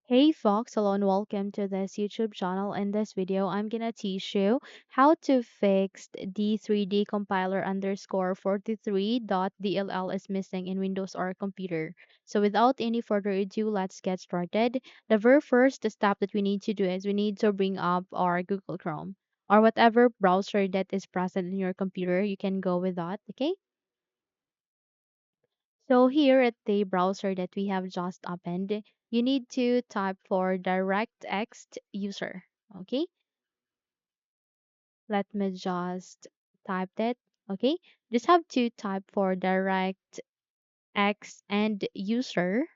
Hey folks, hello and welcome to this YouTube channel. In this video, I'm gonna teach you how to fix D3D compiler underscore 43.dll is missing in Windows or computer. So without any further ado, let's get started. The very first step that we need to do is we need to bring up our Google Chrome or whatever browser that is present in your computer. You can go with that, okay? So here at the browser that we have just opened, you need to type for DirectX user. Okay, let me just type that. Okay, just have to type for DirectX and user.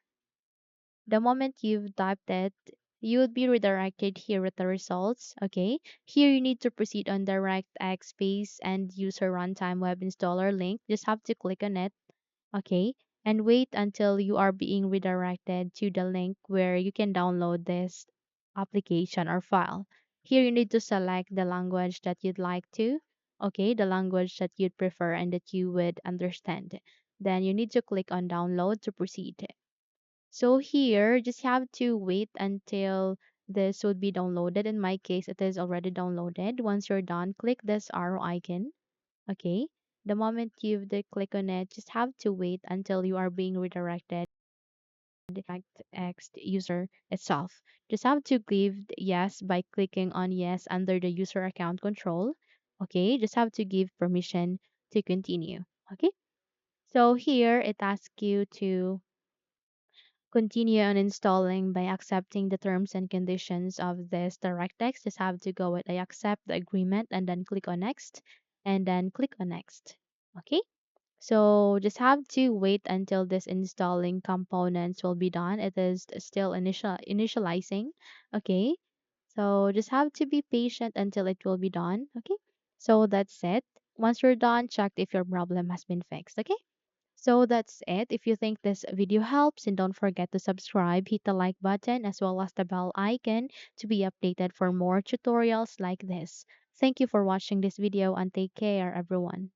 The moment you've typed it, you would be redirected here at the results. Okay, here you need to proceed on DirectX space and user runtime web installer link. Just have to click on it. Okay, and wait until you are being redirected to the link where you can download this application or file. Here you need to select the language that you'd like to, okay, the language that you'd prefer and that you would understand. Then you need to click on download to proceed. So here, just have to wait until this would be downloaded. In my case, it is already downloaded. Once you're done, click this arrow icon. Okay. The moment you've click on it, just have to wait until you are being redirected to the X user itself. Just have to give yes by clicking on yes under the user account control. Okay. Just have to give permission to continue. Okay. So here it asks you to continue on installing by accepting the terms and conditions of this DirectX. Just have to go with I accept the agreement and then click on next and then click on next. Okay. So just have to wait until this installing components will be done. It is still initializing. Okay. So just have to be patient until it will be done. Okay. So that's it. Once you're done, check if your problem has been fixed. Okay. So that's it. If you think this video helps, and don't forget to subscribe, hit the like button as well as the bell icon to be updated for more tutorials like this. Thank you for watching this video and take care everyone.